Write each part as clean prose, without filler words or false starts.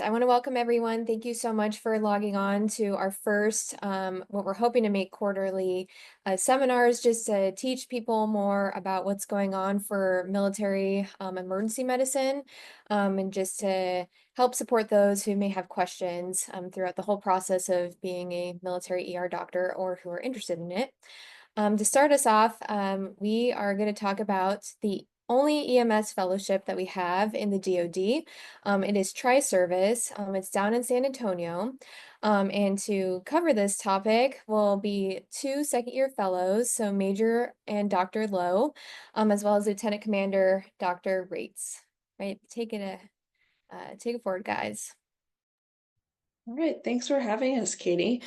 I want to welcome everyone. Thank you so much for logging on to our first, what we're hoping to make quarterly seminars, just to teach people more about what's going on for military emergency medicine, and just to help support those who may have questions throughout the whole process of being a military ER doctor or who are interested in it. To start us off, we are going to talk about the only EMS fellowship that we have in the DoD. It is Tri-Service. It's down in San Antonio. And to cover this topic will be two second-year fellows, so Major and Dr. Lowe, as well as Lieutenant Commander Dr. Raetz. Right, take it forward, guys. All right, thanks for having us, Katie.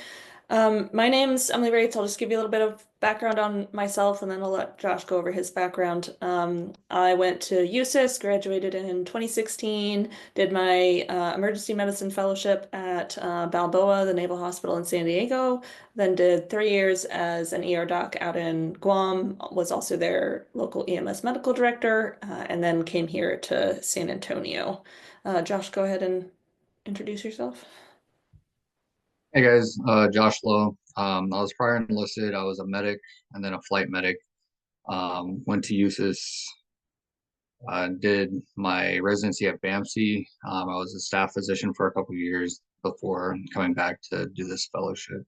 My name's Emily Raetz. I'll just give you a little bit of background on myself, and then I'll let Josh go over his background. I went to USIS, graduated in 2016, did my emergency medicine fellowship at Balboa, the Naval Hospital in San Diego, then did 3 years as an ER doc out in Guam, was also their local EMS medical director, and then came here to San Antonio. Josh, go ahead and introduce yourself. Hey guys, Josh Lowe. I was prior enlisted. I was a medic and then a flight medic. Went to USIS, did my residency at BAMC. I was a staff physician for a couple years before coming back to do this fellowship.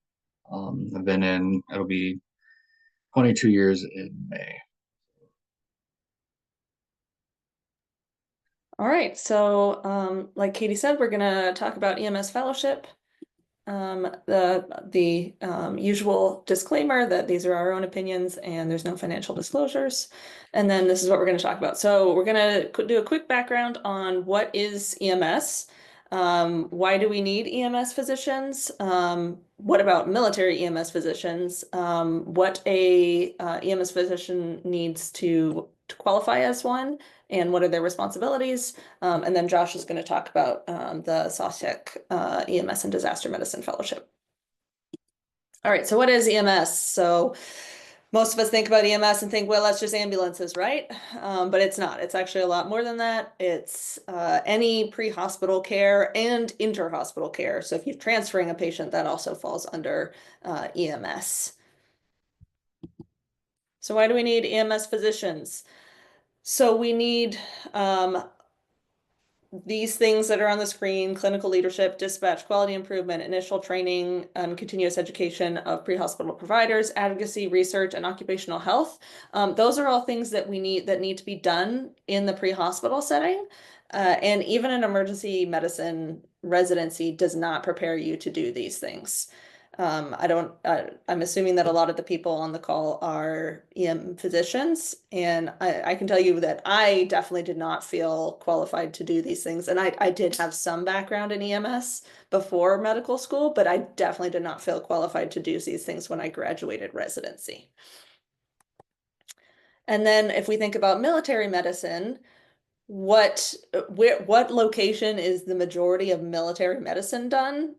I've been it'll be 22 years in May. All right, so like Katie said, we're gonna talk about EMS fellowship. The usual disclaimer that these are our own opinions and there's no financial disclosures. And then this is what we're going to talk about. So we're going to do a quick background on what is EMS. Why do we need EMS physicians? What about military EMS physicians? What a EMS physician needs to qualify as one, and what are their responsibilities? And then Josh is going to talk about the SAUSHEC EMS and Disaster Medicine Fellowship. All right, so what is EMS? So most of us think about EMS and think, well, that's just ambulances, right? But it's not. It's actually a lot more than that. It's any pre-hospital care and inter-hospital care. So if you're transferring a patient, that also falls under EMS. So why do we need EMS physicians? So we need these things that are on the screen: clinical leadership, dispatch, quality improvement, initial training, continuous education of pre-hospital providers, advocacy, research, and occupational health. Those are all things that we need that need to be done in the pre-hospital setting. And even an emergency medicine residency does not prepare you to do these things. I'm assuming that a lot of the people on the call are EM physicians, and I can tell you that I definitely did not feel qualified to do these things. And I did have some background in EMS before medical school, but I definitely did not feel qualified to do these things when I graduated residency. And then if we think about military medicine, what location is the majority of military medicine done?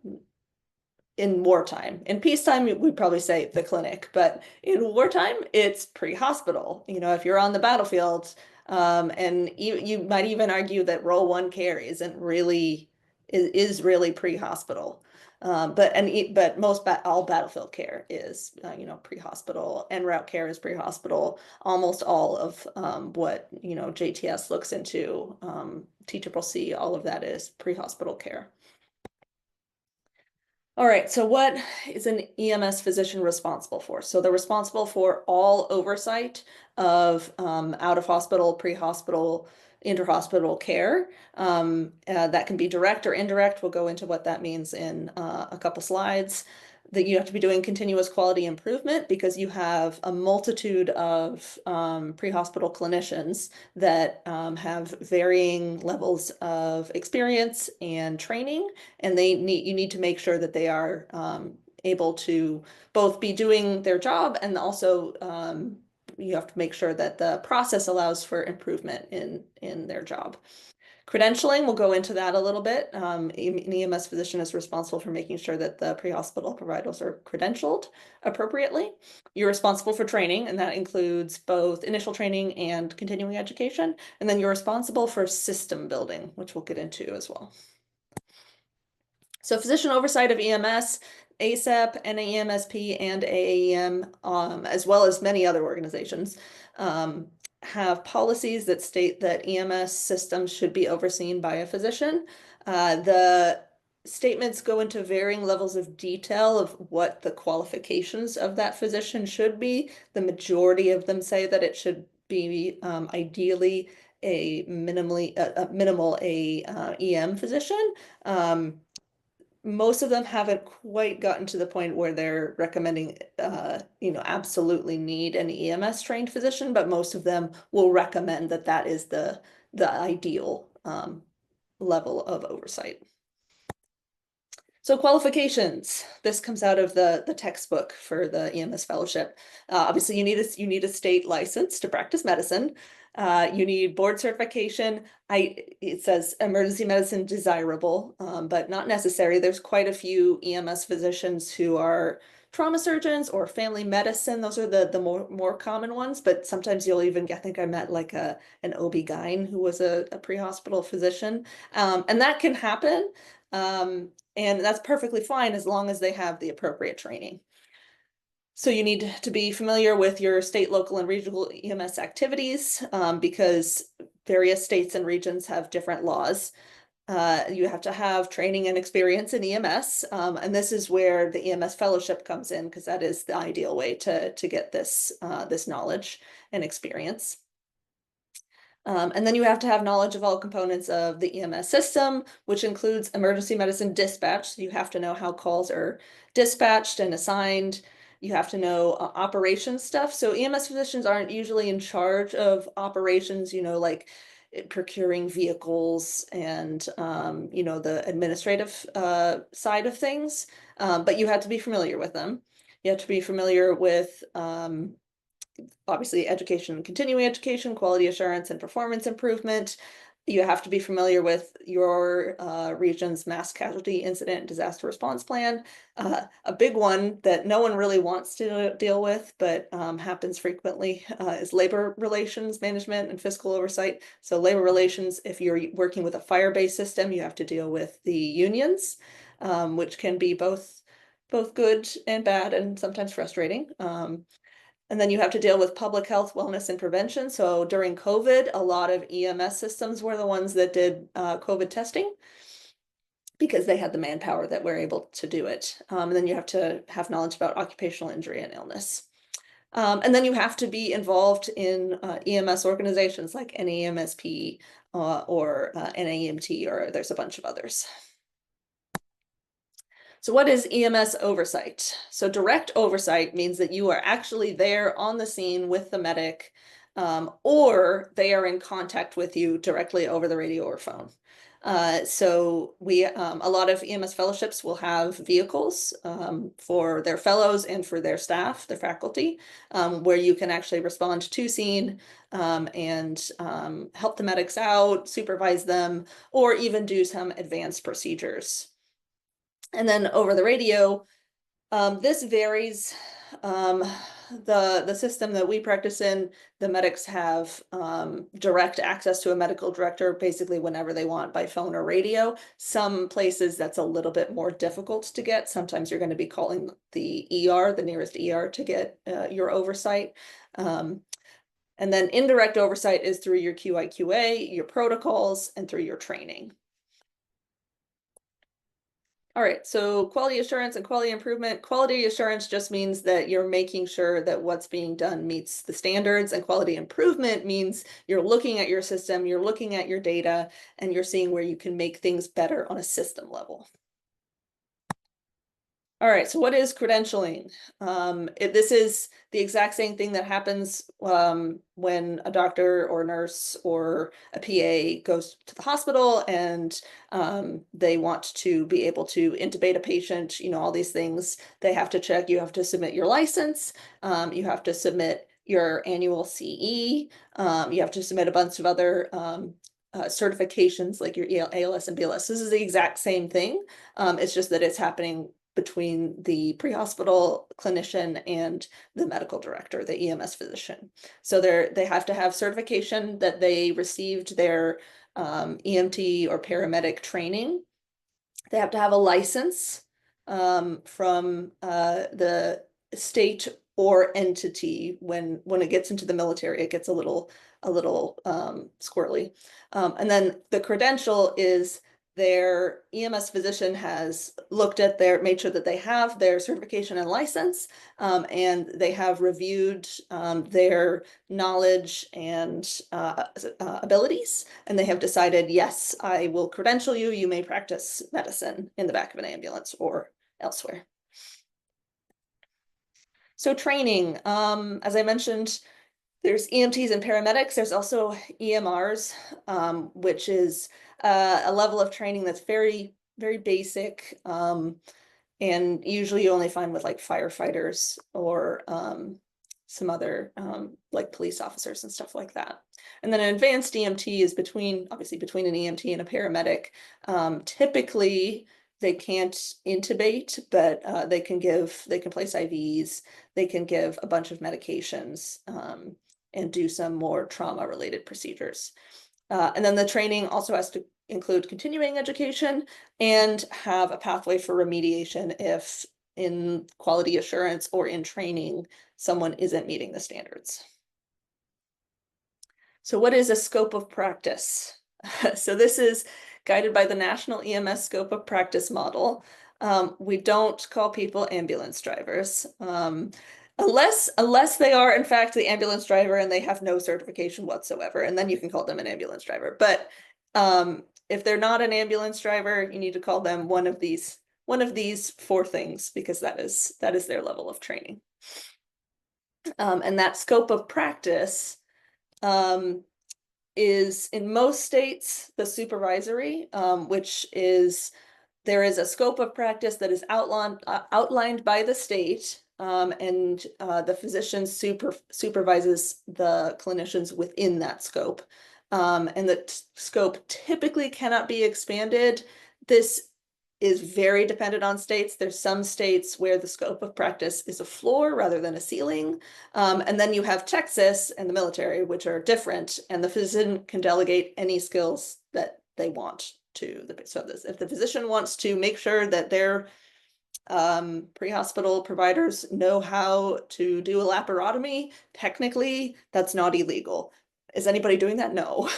In wartime. In peacetime, we'd probably say the clinic, but in wartime, it's pre-hospital. You know, if you're on the battlefield, and you might even argue that Role 1 care isn't really is really pre-hospital. But all battlefield care is pre-hospital, en route care is pre-hospital. Almost all of what JTS looks into, TCCC, all of that is pre-hospital care. All right, so what is an EMS physician responsible for? So they're responsible for all oversight of out-of-hospital, pre-hospital, inter-hospital care. That can be direct or indirect. We'll go into what that means in a couple slides. That you have to be doing continuous quality improvement because you have a multitude of pre-hospital clinicians that have varying levels of experience and training, and you need to make sure that they are able to both be doing their job, and also you have to make sure that the process allows for improvement in their job. Credentialing, we'll go into that a little bit. An EMS physician is responsible for making sure that the pre-hospital providers are credentialed appropriately. You're responsible for training, and that includes both initial training and continuing education. And then you're responsible for system building, which we'll get into as well. So physician oversight of EMS, ASAP, NAEMSP, and AAEM, as well as many other organizations, have policies that state that EMS systems should be overseen by a physician. The statements go into varying levels of detail of what the qualifications of that physician should be. The majority of them say that it should be ideally a minimal EM physician. Most of them haven't quite gotten to the point where they're recommending, absolutely need an EMS trained physician, but most of them will recommend that that is the ideal level of oversight. So qualifications, this comes out of the textbook for the EMS fellowship. Obviously, you need a state license to practice medicine. You need board certification. It says emergency medicine desirable, but not necessary. There's quite a few EMS physicians who are trauma surgeons or family medicine. Those are the more common ones, but sometimes you'll even get, I think I met like an OB-GYN who was a pre-hospital physician. And that can happen. And that's perfectly fine as long as they have the appropriate training. So you need to be familiar with your state, local, and regional EMS activities because various states and regions have different laws. You have to have training and experience in EMS, and this is where the EMS fellowship comes in because that is the ideal way to get this knowledge and experience. And then you have to have knowledge of all components of the EMS system, which includes emergency medicine dispatch. So you have to know how calls are dispatched and assigned. You have to know operations stuff. So EMS physicians aren't usually in charge of operations, like procuring vehicles and, the administrative side of things. But you have to be familiar with them. You have to be familiar with obviously education, continuing education, quality assurance, and performance improvement. You have to be familiar with your region's mass casualty incident and disaster response plan. A big one that no one really wants to deal with, but happens frequently is labor relations management and fiscal oversight. So labor relations, if you're working with a fire-based system, you have to deal with the unions, which can be both good and bad and sometimes frustrating. And then you have to deal with public health, wellness, and prevention. So during COVID, a lot of EMS systems were the ones that did COVID testing because they had the manpower that were able to do it. And then you have to have knowledge about occupational injury and illness. And then you have to be involved in EMS organizations like NAEMSP or NAEMT, or there's a bunch of others. So what is EMS oversight? So direct oversight means that you are actually there on the scene with the medic, or they are in contact with you directly over the radio or phone. So a lot of EMS fellowships will have vehicles for their fellows and for their staff, their faculty, where you can actually respond to scene and help the medics out, supervise them, or even do some advanced procedures. And then over the radio, this varies. The system that we practice in, the medics have direct access to a medical director basically whenever they want by phone or radio. Some places that's a little bit more difficult to get. Sometimes you're going to be calling the ER, the nearest ER, to get your oversight. And then indirect oversight is through your QIQA, your protocols, and through your training. All right, so quality assurance and quality improvement. Quality assurance just means that you're making sure that what's being done meets the standards, and quality improvement means you're looking at your system, you're looking at your data, and you're seeing where you can make things better on a system level. All right, so what is credentialing? This is the exact same thing that happens when a doctor or nurse or a PA goes to the hospital and they want to be able to intubate a patient, all these things. They have to check, you have to submit your license, you have to submit your annual CE, you have to submit a bunch of other certifications like your ALS and BLS. This is the exact same thing. It's just that it's happening between the pre-hospital clinician and the medical director, the EMS physician. So they have to have certification that they received their EMT or paramedic training They have to have a license from the state or entity. When it gets into the military, it gets a little squirrely. And then the credential is their EMS physician has looked at made sure that they have their certification and license, and they have reviewed their knowledge and abilities, and they have decided, yes, I will credential you. You may practice medicine in the back of an ambulance or elsewhere. So training, as I mentioned, there's EMTs and paramedics. There's also EMRs, which is a level of training that's very, very basic. And usually you only find with like firefighters or some other like police officers and stuff like that. And then an advanced EMT is obviously between an EMT and a paramedic. Typically they can't intubate, but they can place IVs, they can give a bunch of medications, and do some more trauma-related procedures. And then the training also has to include continuing education and have a pathway for remediation if in quality assurance or in training someone isn't meeting the standards. So what is a scope of practice? So this is guided by the National EMS Scope of Practice model. We don't call people ambulance drivers. Unless they are in fact the ambulance driver and they have no certification whatsoever, and then you can call them an ambulance driver. But if they're not an ambulance driver, you need to call them one of these 4 things, because that is their level of training. And that scope of practice is in most states the supervisory, which is there is a scope of practice that is outlined by the state, and the physician supervises the clinicians within that scope. And the scope typically cannot be expanded. This is very dependent on states. There's some states where the scope of practice is a floor rather than a ceiling. And then you have Texas and the military, which are different, and the physician can delegate any skills that they want to. So if the physician wants to make sure that their pre-hospital providers know how to do a laparotomy, technically that's not illegal. Is anybody doing that? No.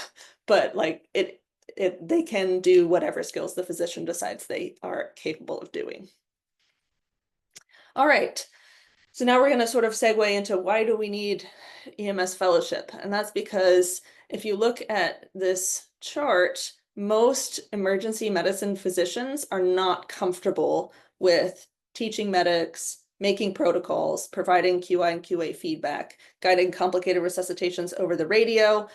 But like they can do whatever skills the physician decides they are capable of doing. All right, so now we're going to sort of segue into why do we need EMS fellowship? And that's because if you look at this chart, most emergency medicine physicians are not comfortable with teaching medics, making protocols, providing QI and QA feedback, guiding complicated resuscitations over the radio,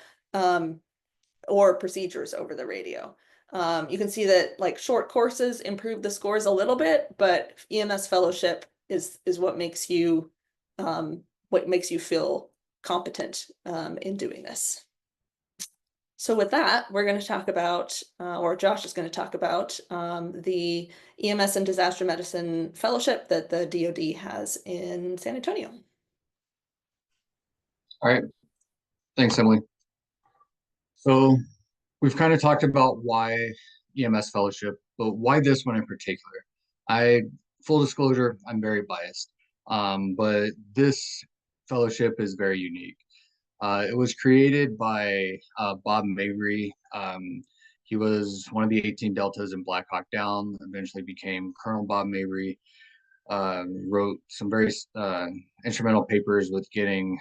or procedures over the radio. You can see that like short courses improve the scores a little bit, but EMS fellowship is what makes you feel competent in doing this. So with that, we're going to talk about, or Josh is going to talk about, the EMS and Disaster Medicine Fellowship that the DoD has in San Antonio. All right. Thanks, Emily. So we've kind of talked about why EMS fellowship, but why this one in particular? Full disclosure, I'm very biased, but this fellowship is very unique. It was created by Bob Mabry. He was one of the 18 Deltas in Black Hawk Down, eventually became Colonel Bob Mabry, wrote some very instrumental papers with getting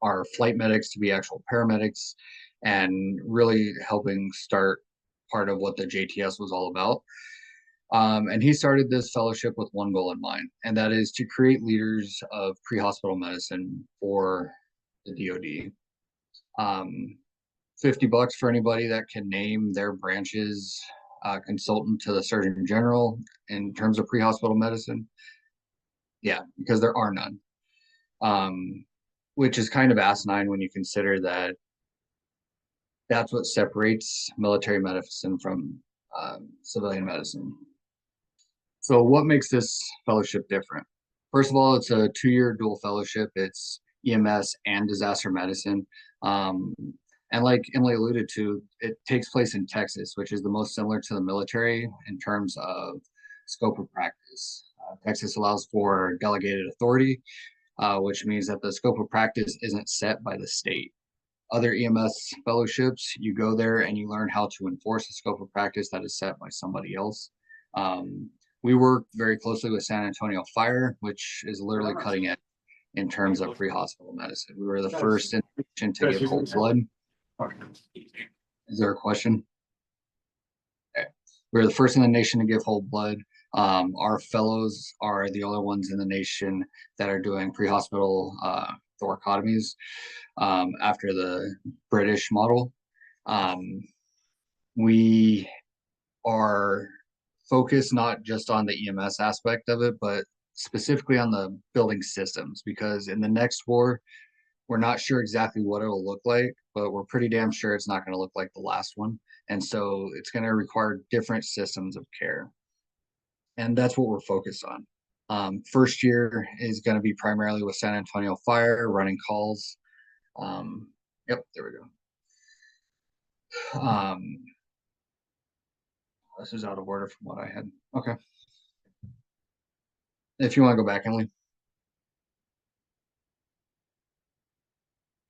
our flight medics to be actual paramedics and really helping start part of what the JTS was all about. And he started this fellowship with one goal in mind, and that is to create leaders of pre-hospital medicine for the DoD. $50 for anybody that can name their branch's consultant to the Surgeon General in terms of pre-hospital medicine. Yeah, because there are none. Which is kind of asinine when you consider that that's what separates military medicine from civilian medicine. So what makes this fellowship different? First of all, it's a 2-year dual fellowship. It's EMS and disaster medicine. And And like Emily alluded to, it takes place in Texas, which is the most similar to the military in terms of scope of practice. Texas allows for delegated authority, which means that the scope of practice isn't set by the state. Other EMS fellowships, you go there and you learn how to enforce a scope of practice that is set by somebody else. We work very closely with San Antonio Fire, which is literally cutting edge in terms of pre-hospital medicine. We were the first in the nation to give whole blood. Is there a question? Okay. We were the first in the nation to give whole blood. Our fellows are the only ones in the nation that are doing pre-hospital thoracotomies after the British model. We are focused not just on the EMS aspect of it, but specifically on the building systems, because in the next war, we're not sure exactly what it'll look like, but we're pretty damn sure it's not going to look like the last one. And so it's going to require different systems of care. And that's what we're focused on. First year is going to be primarily with San Antonio Fire, running calls. Yep, there we go. This is out of order from what I had. Okay. If you want to go back, Emily.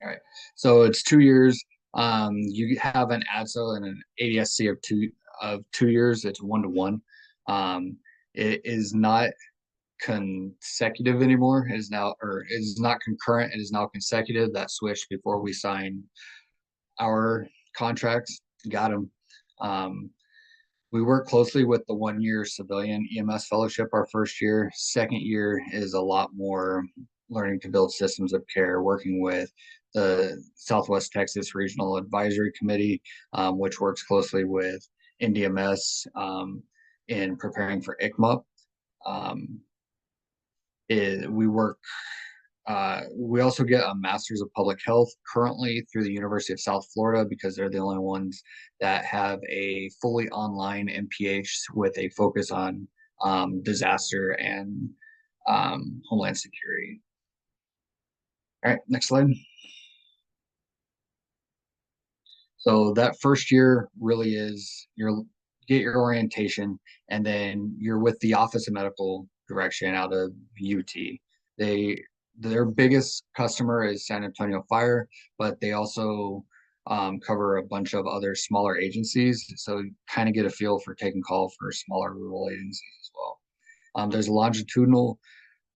All right. So it's 2 years. You have an ADSO and an ADSC of 2 years. It's 1-to-1. It is not consecutive anymore. It is now, or it is not concurrent. It is now consecutive. That switched before we signed our contracts. Got them. We work closely with the 1-year civilian EMS fellowship our first year. Second year is a lot more learning to build systems of care, working with the Southwest Texas Regional Advisory Committee, which works closely with NDMS in preparing for ICMUP. We also get a Master's of Public Health currently through the University of South Florida, because they're the only ones that have a fully online MPH with a focus on disaster and homeland security. All right, next slide. So that first year really is get your orientation, and then you're with the Office of Medical Direction out of UT. Their biggest customer is San Antonio Fire, but they also cover a bunch of other smaller agencies. So you kind of get a feel for taking call for smaller rural agencies as well. There's a longitudinal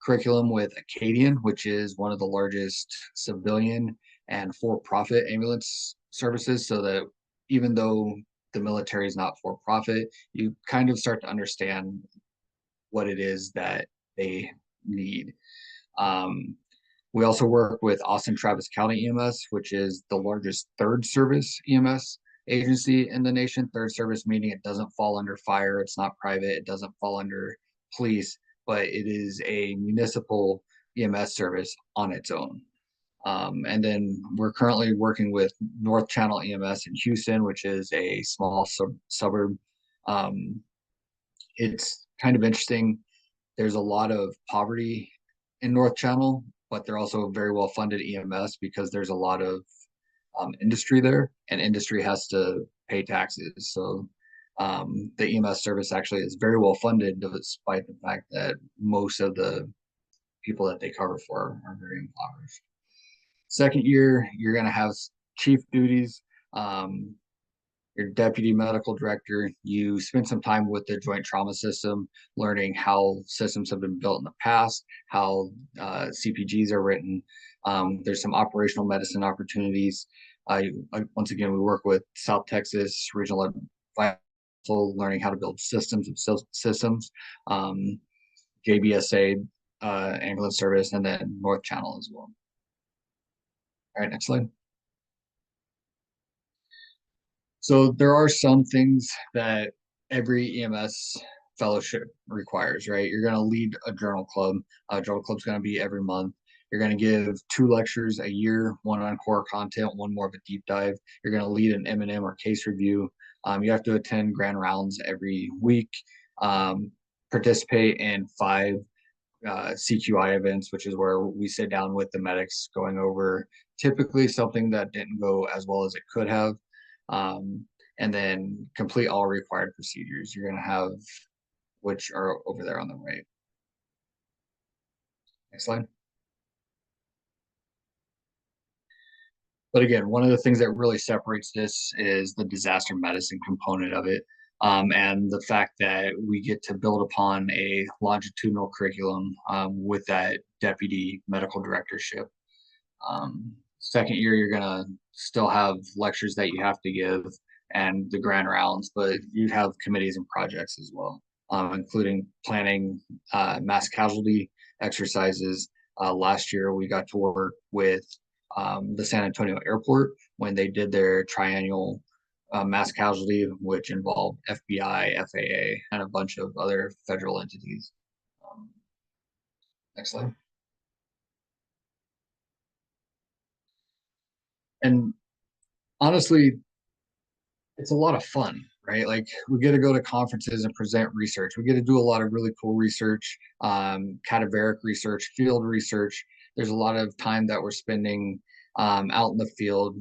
curriculum with Acadian, which is one of the largest civilian and for-profit ambulance services, so that even though the military is not for-profit, you kind of start to understand what it is that they need. We also work with Austin Travis County EMS, which is the largest third service EMS agency in the nation. Third service meaning it doesn't fall under fire, it's not private, it doesn't fall under police, but it is a municipal EMS service on its own. And then we're currently working with North Channel EMS in Houston, which is a small suburb. It's kind of interesting. There's a lot of poverty in North Channel, but they're also very well funded EMS because there's a lot of industry there, and industry has to pay taxes. So the EMS service actually is very well funded, despite the fact that most of the people that they cover for are very impoverished. Second year, you're going to have chief duties. Your deputy medical director, you spend some time with the joint trauma system, learning how systems have been built in the past, how CPGs are written. There's some operational medicine opportunities. Once again, we work with South Texas Regional Advisory, learning how to build systems of systems, JBSA ambulance service, and then North Channel as well. All right, next slide. So there are some things that every EMS fellowship requires, right? You're going to lead a journal club. Journal club's going to be every month. You're going to give 2 lectures a year, one on core content, one more of a deep dive. You're going to lead an M&M or case review. You have to attend grand rounds every week, participate in 5 CQI events, which is where we sit down with the medics going over typically something that didn't go as well as it could have. And then complete all required procedures. You're going to have, which are over there on the right. Next slide. But again, one of the things that really separates this is the disaster medicine component of it. And the fact that we get to build upon a longitudinal curriculum with that deputy medical directorship. Second year, you're gonna still have lectures that you have to give and the grand rounds, but you have committees and projects as well, including planning mass casualty exercises. Last year, we got to work with the San Antonio airport when they did their triennial mass casualty, which involved FBI, FAA, and a bunch of other federal entities. Next slide. And honestly, it's a lot of fun, right? Like we get to go to conferences and present research. We get to do a lot of really cool research, cadaveric research, field research. There's a lot of time that we're spending out in the field.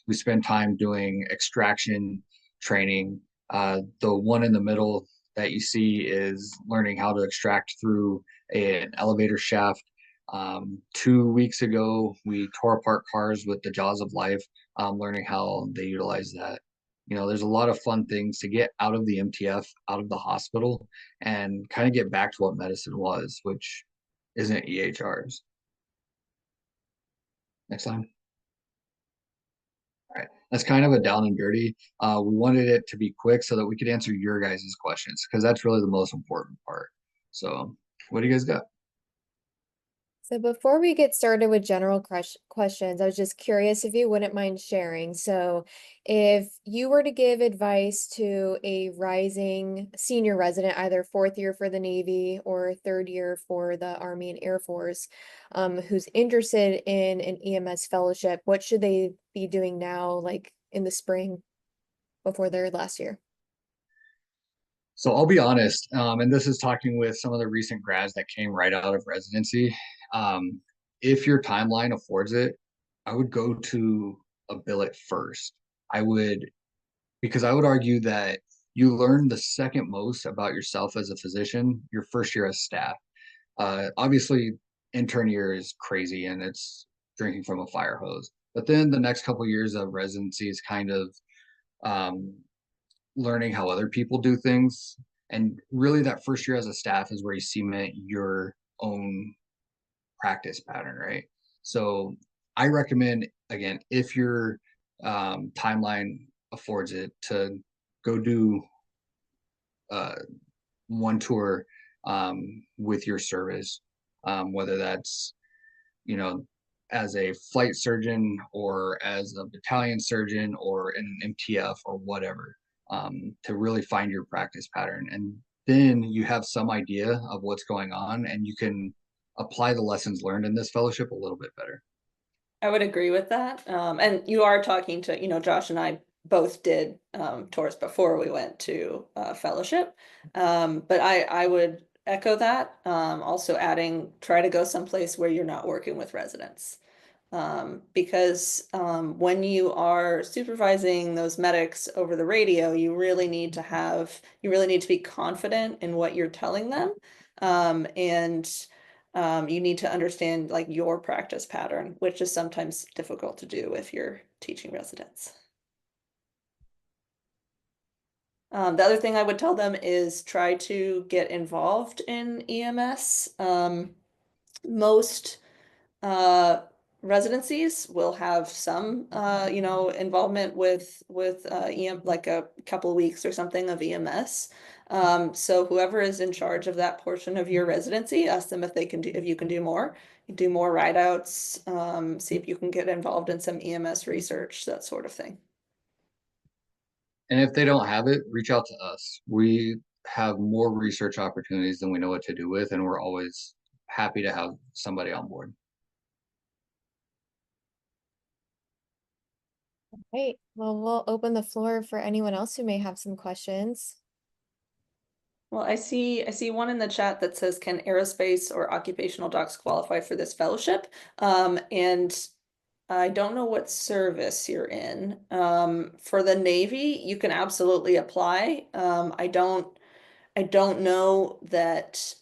We spend time doing extraction training. The one in the middle that you see is learning how to extract through an elevator shaft. 2 weeks ago, we tore apart cars with the jaws of life, learning how they utilize that. There's a lot of fun things to get out of the MTF, out of the hospital, and kind of get back to what medicine was, which isn't EHRs. Next slide. All right, that's kind of a down and dirty. We wanted it to be quick so that we could answer your guys' questions, because that's really the most important part. So what do you guys got? So before we get started with general questions, I was just curious if you wouldn't mind sharing. So if you were to give advice to a rising senior resident, either fourth year for the Navy or third year for the Army and Air Force, who's interested in an EMS fellowship, what should they be doing now, like in the spring before their last year? So I'll be honest, and this is talking with some of the recent grads that came right out of residency. If your timeline affords it, I would go to a billet first. I would, because I would argue that you learn the second most about yourself as a physician your first year as staff. Obviously, intern year is crazy and it's drinking from a fire hose. But then the next couple of years of residency is kind of learning how other people do things. And really, that first year as a staff is where you cement your own practice pattern, right? So I recommend, again, if your timeline affords it, to go do one tour with your service, whether that's, as a flight surgeon or as a battalion surgeon or in an MTF or whatever, to really find your practice pattern. And then you have some idea of what's going on and you can apply the lessons learned in this fellowship a little bit better. I would agree with that. And you are talking to, Josh and I both did tours before we went to fellowship. But I would echo that. Also adding, try to go someplace where you're not working with residents. Because when you are supervising those medics over the radio, you really need to be confident in what you're telling them. And you need to understand like your practice pattern, which is sometimes difficult to do if you're teaching residents. The other thing I would tell them is try to get involved in EMS. Most residencies will have some involvement with like a couple of weeks or something of EMS. So whoever is in charge of that portion of your residency, ask them if you can do more. Do more ride outs, see if you can get involved in some EMS research, that sort of thing. And if they don't have it, reach out to us. We have more research opportunities than we know what to do with, and we're always happy to have somebody on board. Great. Well, we'll open the floor for anyone else who may have some questions. Well, I see one in the chat that says, can aerospace or occupational docs qualify for this fellowship? And I don't know what service you're in. For the Navy, you can absolutely apply. I don't know that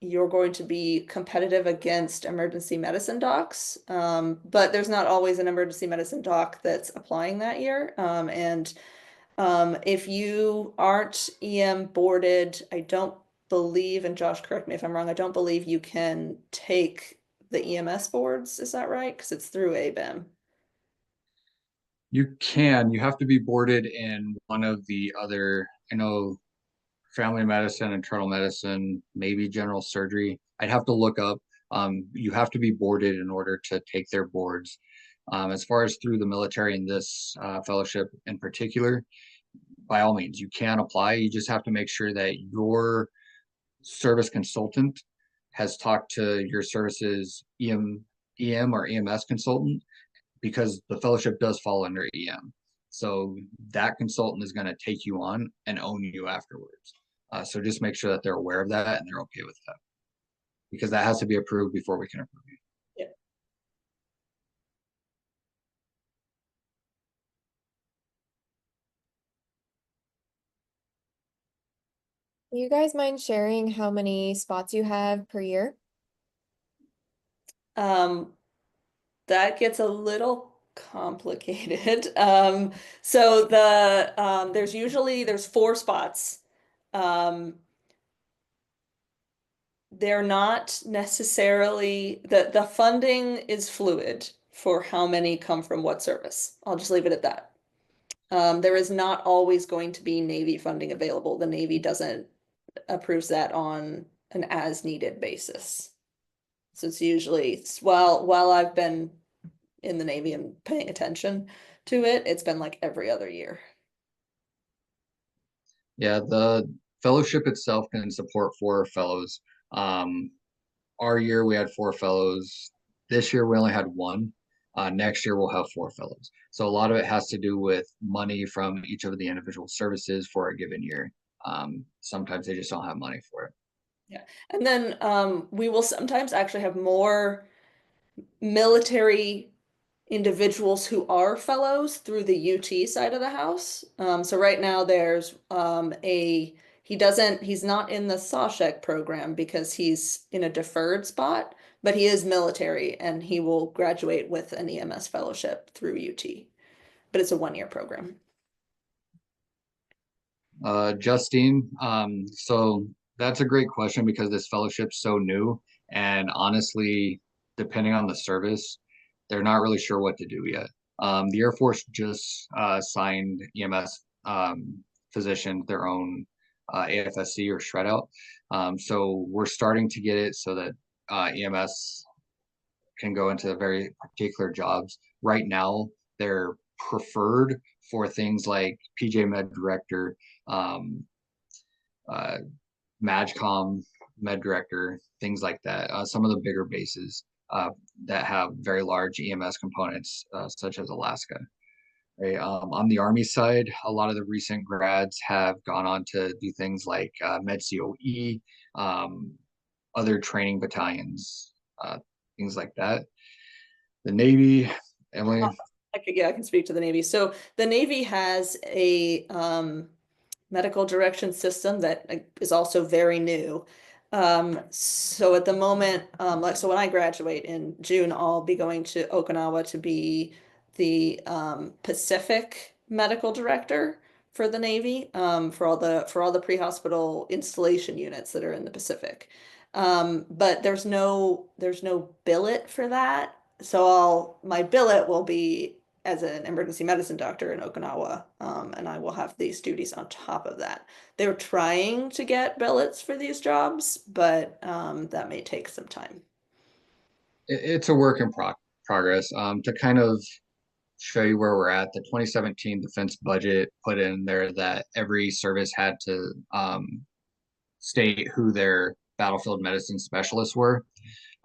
you're going to be competitive against emergency medicine docs, but there's not always an emergency medicine doc that's applying that year. If you aren't EM boarded, I don't believe, and Josh, correct me if I'm wrong, I don't believe you can take the EMS boards. Is that right? Because it's through ABIM. You have to be boarded in one of the other, I know family medicine, internal medicine, maybe general surgery. I'd have to look up. You have to be boarded in order to take their boards. As far as through the military in this fellowship in particular, by all means, you can apply. You just have to make sure that your service consultant has talked to your services EM or EMS consultant, because the fellowship does fall under EM. So that consultant is going to take you on and own you afterwards. So just make sure that they're aware of that and they're okay with that, because that has to be approved before we can approve you. Yeah. You guys mind sharing how many spots you have per year? That gets a little complicated. So there's 4 spots. Um, they're not necessarily the funding is fluid for how many come from what service. I'll just leave it at that. There is not always going to be Navy funding available. The Navy doesn't approves that on an as needed basis. So it's usually, while I've been in the Navy and paying attention to it, it's been like every other year. Yeah, the fellowship itself can support 4 fellows. Our year we had 4 fellows. This year we only had 1. Next year we'll have 4 fellows. So a lot of it has to do with money from each of the individual services for a given year. Sometimes they just don't have money for it. Yeah. And then we will sometimes actually have more military individuals who are fellows through the UT side of the house. So right now there's he's not in the SAUSHEC program because he's in a deferred spot, but he is military and he will graduate with an EMS fellowship through UT. But it's a 1-year program. Justine, so that's a great question because this fellowship's so new, and honestly, depending on the service, they're not really sure what to do yet. The Air Force just signed EMS physician their own AFSC or shred out. So we're starting to get it so that EMS can go into very particular jobs. Right now, they're preferred for things like PJ Med Director, uh, MAGCOM Med Director, things like that. Some of the bigger bases that have very large EMS components, such as Alaska. Right? On the Army side, a lot of the recent grads have gone on to do things like Med COE, other training battalions, things like that. The Navy, Emily. I can speak to the Navy. So the Navy has a medical direction system that is also very new. So at the moment, so when I graduate in June, I'll be going to Okinawa to be the Pacific medical director for the Navy, for all the pre-hospital installation units that are in the Pacific. But there's no billet for that. So my billet will be as an emergency medicine doctor in Okinawa, and I will have these duties on top of that. They're trying to get billets for these jobs, but that may take some time. It's a work in progress. To kind of show you where we're at, the 2017 defense budget put in there that every service had to state who their battlefield medicine specialists were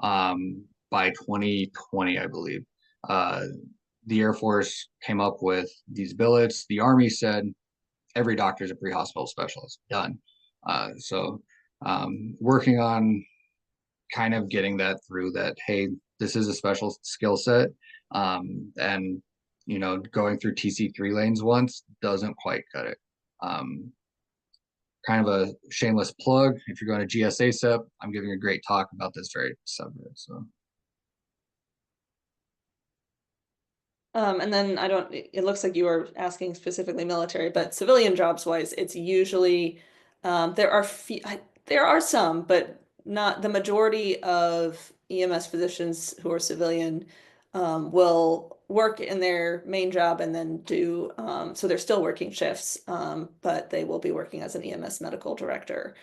by 2020, I believe. The Air Force came up with these billets. The Army said every doctor is a pre-hospital specialist. Done. So working on kind of getting that through that, hey, this is a special skill set. And going through TC3 lanes once doesn't quite cut it. Kind of a shameless plug. If you're going to GSACEP, I'm giving a great talk about this very subject. So. And then it looks like you were asking specifically military, but civilian jobs wise, it's usually, there are some, but not the majority of EMS physicians who are civilian, will work in their main job and then do, so they're still working shifts, but they will be working as an EMS medical director,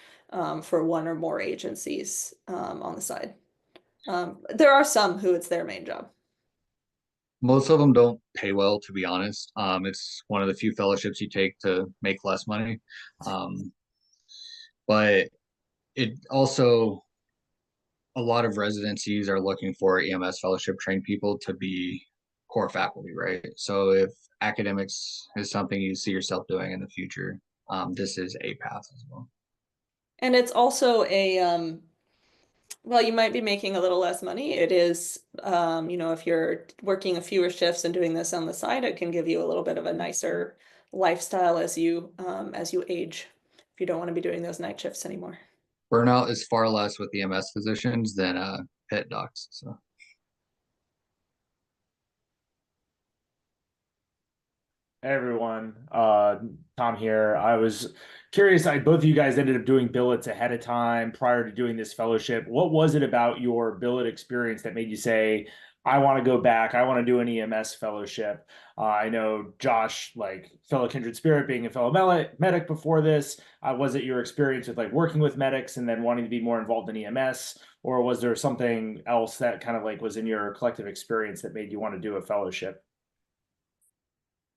for one or more agencies, on the side. There are some who it's their main job. Most of them don't pay well, to be honest. It's one of the few fellowships you take to make less money. But it also, a lot of residencies are looking for EMS fellowship trained people to be core faculty, right? So if academics is something you see yourself doing in the future, this is a path as well. And it's also well, you might be making a little less money. It is, if you're working a fewer shifts and doing this on the side, it can give you a little bit of a nicer lifestyle as you age, if you don't want to be doing those night shifts anymore. Burnout is far less with EMS physicians than pit docs. So. Hey everyone, Tom here. I was curious, both of you guys ended up doing billets ahead of time prior to doing this fellowship. What was it about your billet experience that made you say, I want to go back, I want to do an EMS fellowship? I know Josh, like fellow kindred spirit, being a fellow medic before this. Was it your experience with like working with medics and then wanting to be more involved in EMS? Or was there something else that kind of like was in your collective experience that made you want to do a fellowship?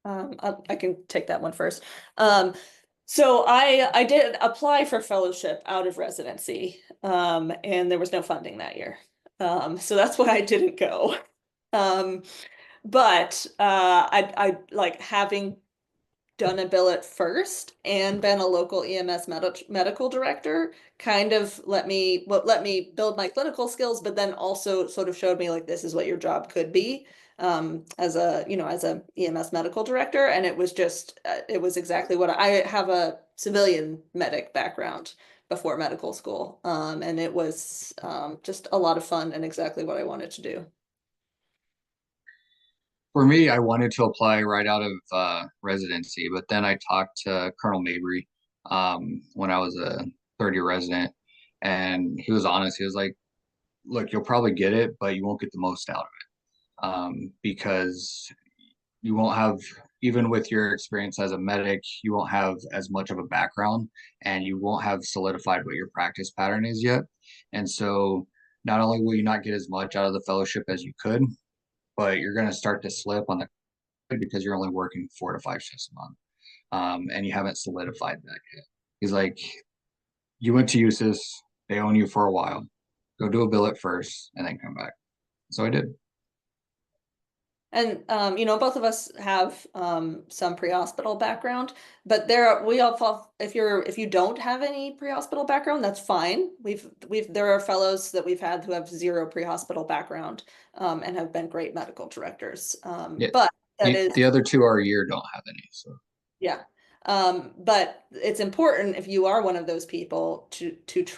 I can take that one first. So I did apply for fellowship out of residency, and there was no funding that year. So that's why I didn't go. But I like having done a billet first and been a local EMS medical director kind of let me build my clinical skills, but then also sort of showed me like this is what your job could be, as a EMS medical director. And it was just it was exactly what I have a civilian medic background before medical school, and it was just a lot of fun and exactly what I wanted to do. For me, I wanted to apply right out of residency, but then I talked to Colonel Mabry when I was a third-year resident, and he was honest. He was like, look, you'll probably get it, but you won't get the most out of it, because you won't have, even with your experience as a medic, you won't have as much of a background, and you won't have solidified what your practice pattern is yet. And so not only will you not get as much out of the fellowship as you could, but you're going to start to slip on the because you're only working 4 to 5 shifts a month, and you haven't solidified that yet. He's like, you went to USIS, they own you for a while. Go do a billet first, and then come back. So I did. And both of us have some pre-hospital background, but we all fall, if you don't have any pre-hospital background, that's fine. There are fellows that we've had who have zero pre-hospital background, and have been great medical directors. Yeah. But that is The other 2 our year don't have any. So yeah. But it's important if you are one of those people to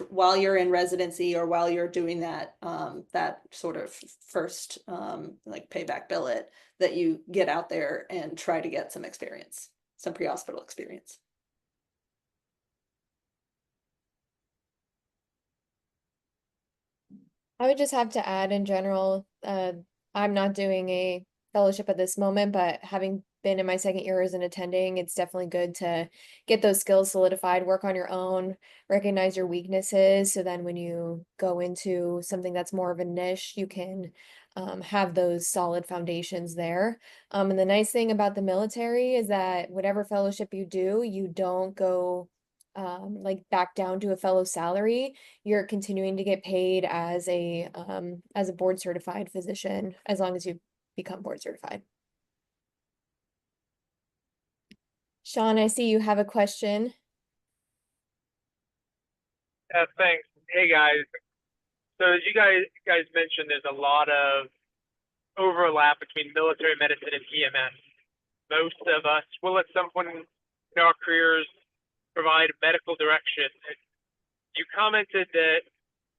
while you're in residency or while you're doing that that sort of first like payback billet, that you get out there and try to get some experience, some pre-hospital experience. I would just have to add in general, I'm not doing a fellowship at this moment, but having been in my second year as an attending, it's definitely good to get those skills solidified, work on your own, recognize your weaknesses. So then when you go into something that's more of a niche, you can have those solid foundations there. And the nice thing about the military is that whatever fellowship you do, you don't go like back down to a fellow salary. You're continuing to get paid as a board certified physician as long as you become board certified. Sean, I see you have a question. Thanks. Hey guys. So as you guys mentioned, there's a lot of overlap between military medicine and EMS. Most of us will at some point in our careers provide medical direction. And you commented that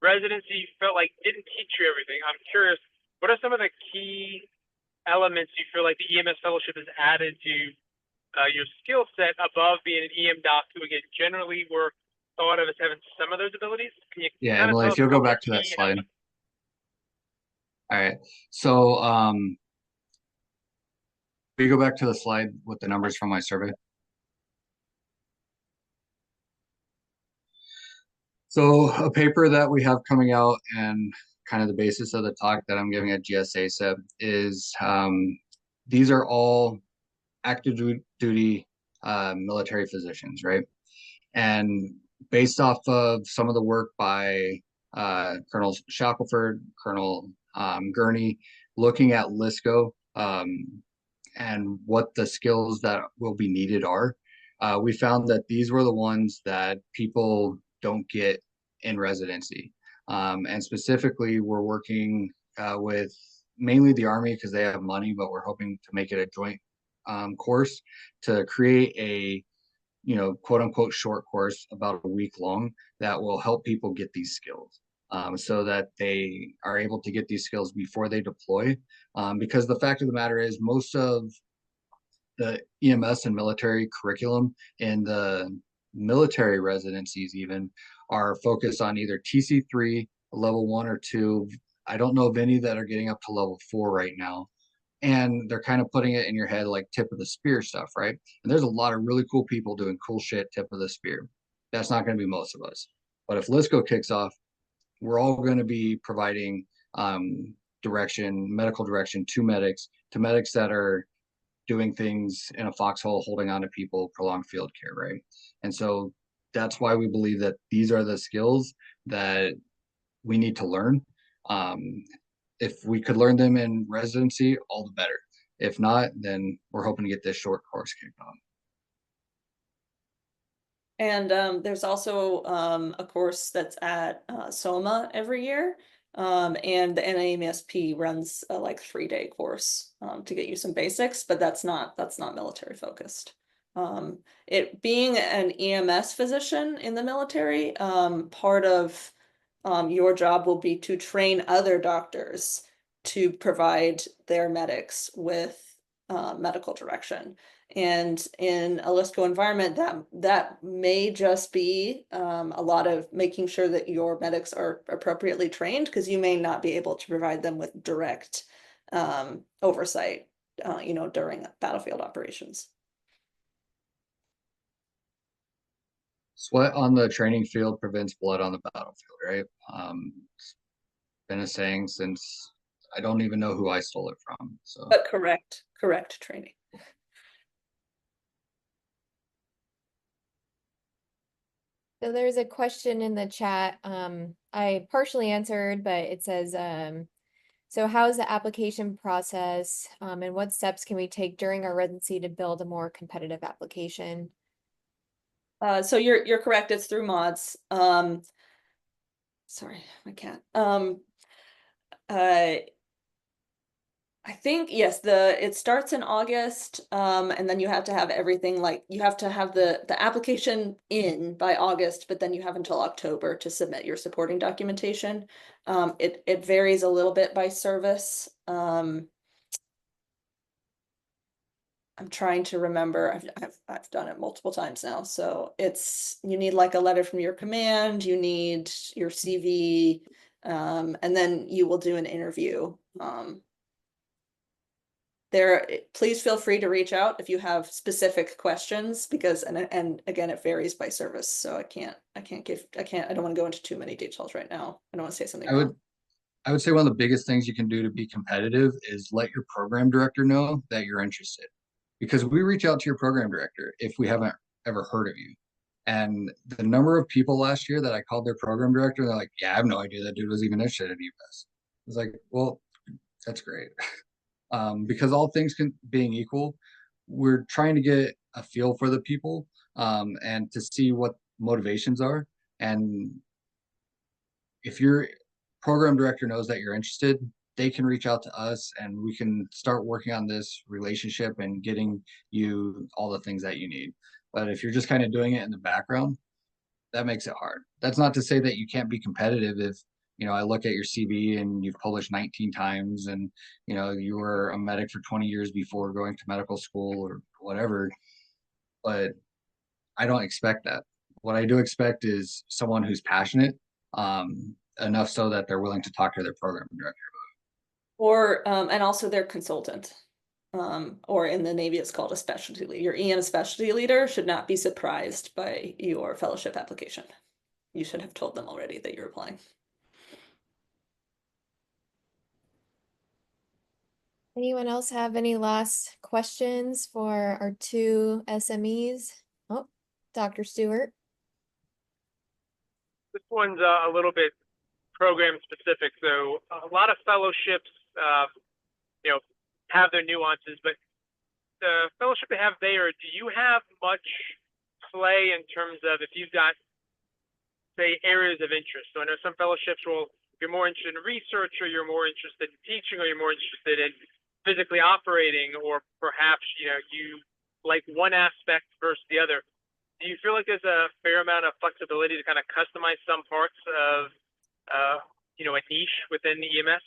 residency you felt like didn't teach you everything. I'm curious, what are some of the key elements you feel like the EMS fellowship has added to your skill set above being an EM doc who, again, generally were thought of as having some of those abilities? Can you Yeah, kind of Emily, tell if us you'll a go couple back of to that key slide. elements? All right. So we go back to the slide with the numbers from my survey. So a paper that we have coming out and kind of the basis of the talk that I'm giving at GSACEP is these are all active duty military physicians, right? And based off of some of the work by Colonel Shackelford, Colonel Gurney, looking at LISCO and what the skills that will be needed are, we found that these were the ones that people don't get in residency. And specifically, we're working with mainly the Army because they have money, but we're hoping to make it a joint course to create a, you know, quote unquote short course about a week long that will help people get these skills so that they are able to get these skills before they deploy. Because the fact of the matter is most of the EMS and military curriculum in the military residencies even are focused on either TC3, level 1 or 2. I don't know of any that are getting up to level 4 right now. And they're kind of putting it in your head like tip of the spear stuff, right? And there's a lot of really cool people doing cool shit tip of the spear. That's not going to be most of us. But if LISCO kicks off, we're all going to be providing direction, medical direction to medics that are doing things in a foxhole, holding on to people, prolonged field care, right? And so that's why we believe that these are the skills that we need to learn. If we could learn them in residency, all the better. If not, then we're hoping to get this short course kicked off. And there's also a course that's at SOMA every year. And the NAMSP runs a like 3-day course to get you some basics, but that's not military focused. It being an EMS physician in the military, part of your job will be to train other doctors to provide their medics with medical direction. And in a LISCO environment, that may just be a lot of making sure that your medics are appropriately trained, because you may not be able to provide them with direct oversight, you know, during battlefield operations. Sweat on the training field prevents blood on the battlefield, right? It's been a saying since I don't even know who I stole it from. So, but correct training. So there's a question in the chat. I partially answered, but it says, so how is the application process, and what steps can we take during our residency to build a more competitive application? So you're correct. It's through mods. Sorry, my cat. I think yes, it starts in August, and then you have to have everything, like you have to have the application in by August, but then you have until October to submit your supporting documentation. It varies a little bit by service. I'm trying to remember. I've done it multiple times now. So you need like a letter from your command, you need your CV, and then you will do an interview. Please feel free to reach out if you have specific questions, because and again, it varies by service. So I don't want to go into too many details right now. I don't want to say something wrong. I would say one of the biggest things you can do to be competitive is let your program director know that you're interested, because we reach out to your program director if we haven't ever heard of you. And the number of people last year that I called their program director, they're like, yeah, I have no idea that dude was even interested in US. I was like, well, that's great. Because all things being equal, we're trying to get a feel for the people and to see what motivations are. And if your program director knows that you're interested, they can reach out to us and we can start working on this relationship and getting you all the things that you need. But if you're just kind of doing it in the background, that makes it hard. That's not to say that you can't be competitive if, I look at your CV and you've published 19 times and, you were a medic for 20 years before going to medical school or whatever. But I don't expect that. What I do expect is someone who's passionate, enough so that they're willing to talk to their program director. Or, and also their consultant. Or in the Navy, it's called a specialty leader. Your EM specialty leader should not be surprised by your fellowship application. You should have told them already that you're applying. Anyone else have any last questions for our two SMEs? Oh, Dr. Stewart. This one's a little bit program specific. So a lot of fellowships, have their nuances, but the fellowship they have there, do you have much play in terms of if you've got, say, areas of interest? So I know some fellowships will, you're more interested in research, or you're more interested in teaching, or you're more interested in physically operating, or perhaps, you like one aspect versus the other. Do you feel like there's a fair amount of flexibility to kind of customize some parts of, a niche within the EMS?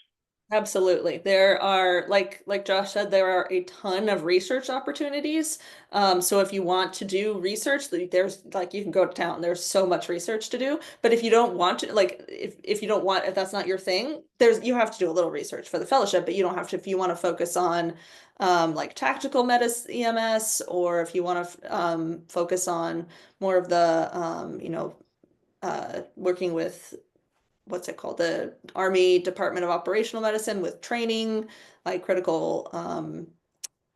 Absolutely. There are, like Josh said, there are a ton of research opportunities. So if you want to do research, there's you can go to town. There's so much research to do. But if you don't want to, if that's not your thing, you have to do a little research for the fellowship, but you don't have to if you want to focus on tactical medicine EMS, or if you want to focus on more of the working with what's it called? The Army Department of Operational Medicine with training, like critical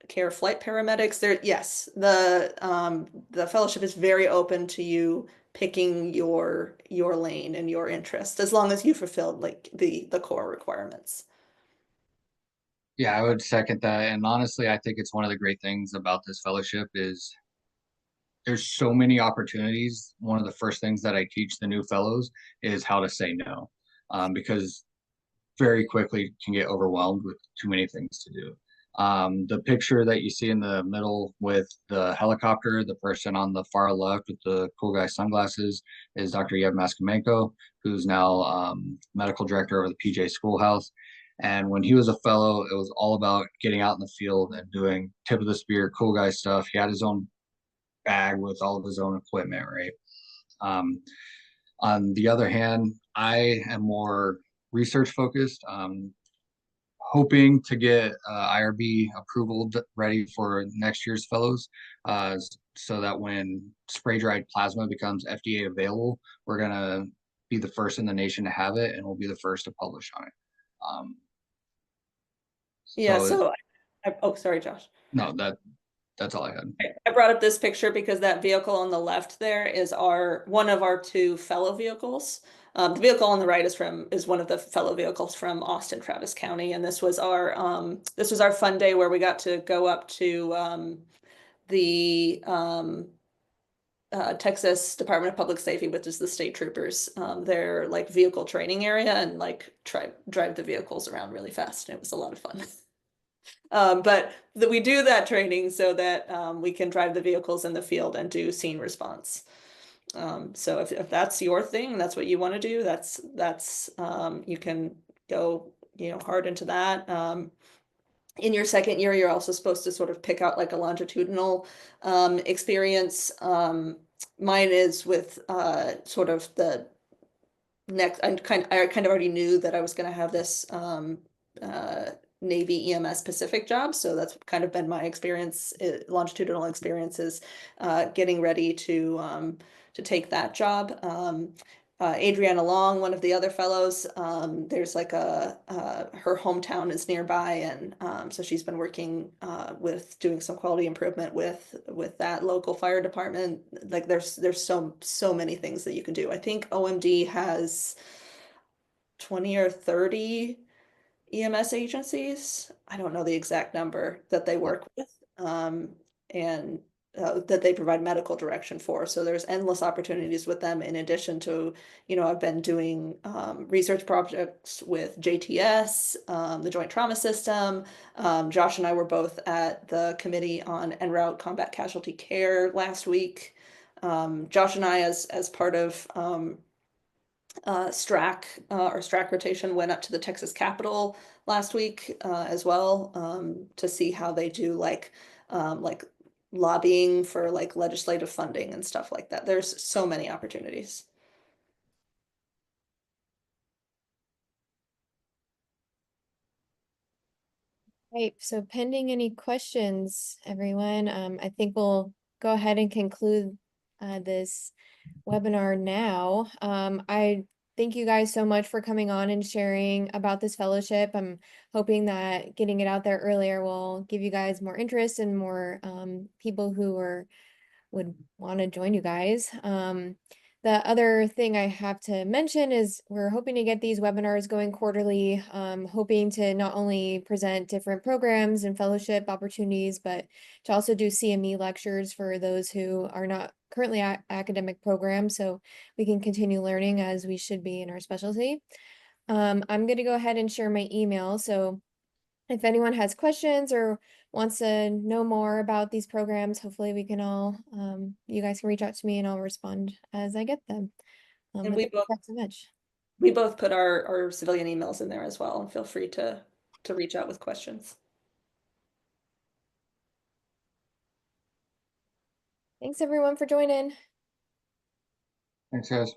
care flight paramedics. Yes, the fellowship is very open to you picking your lane and your interest, as long as you fulfilled the core requirements. Yeah, I would second that. And honestly, I think it's one of the great things about this fellowship is there's so many opportunities. One of the first things that I teach the new fellows is how to say no, because very quickly can get overwhelmed with too many things to do. The picture that you see in the middle with the helicopter, the person on the far left with the cool guy sunglasses is Dr. Yev Maskomenko, who's now medical director of the PJ Schoolhouse. And when he was a fellow, it was all about getting out in the field and doing tip of the spear, cool guy stuff. He had his own bag with all of his own equipment, right? On the other hand, I am more research focused, hoping to get IRB approval ready for next year's fellows, so that when spray dried plasma becomes FDA available, we're gonna be the first in the nation to have it, and we'll be the first to publish on it. Yeah. So, oh, sorry, Josh. No, that's all I had. I brought up this picture because that vehicle on the left there is one of our two fellow vehicles. The vehicle on the right is one of the fellow vehicles from Austin, Travis County, and this was our fun day where we got to go up to the Texas Department of Public Safety, which is the state troopers, their vehicle training area, and drive the vehicles around really fast. It was a lot of fun. But we do that training so that we can drive the vehicles in the field and do scene response. So if that's your thing, that's what you want to do, that's you can go hard into that. In your second year, you're also supposed to sort of pick out a longitudinal experience. Mine is with sort of the next. I kind of already knew that I was going to have this Navy EMS Pacific job, so that's kind of been my experience. Longitudinal experiences, getting ready to take that job. Adriana Long, one of the other fellows, there's her hometown is nearby, and so she's been working with doing some quality improvement with that local fire department. There's so many things that you can do. I think OMD has 20 or 30 EMS agencies. I don't know the exact number that they work with. And that they provide medical direction for. So there's endless opportunities with them in addition to, I've been doing research projects with JTS, the Joint Trauma System. Josh and I were both at the committee on en route combat casualty care last week. Josh and I, as part of STRAC, our STRAC rotation, went up to the Texas Capitol last week as well, to see how they do like lobbying for like legislative funding and stuff like that. There's so many opportunities. Right, so pending any questions, everyone, I think we'll go ahead and conclude this webinar now. I thank you guys so much for coming on and sharing about this fellowship. I'm hoping that getting it out there earlier will give you guys more interest and more people who would want to join you guys. The other thing I have to mention is we're hoping to get these webinars going quarterly, hoping to not only present different programs and fellowship opportunities, but to also do CME lectures for those who are not currently academic programs, so we can continue learning as we should be in our specialty. I'm going to go ahead and share my email, so if anyone has questions or wants to know more about these programs, hopefully we can all, you guys can reach out to me and I'll respond as I get them. And But thank you guys so much. we both put our civilian emails in there as well, and feel free to reach out with questions. Thanks everyone for joining. Thanks, guys.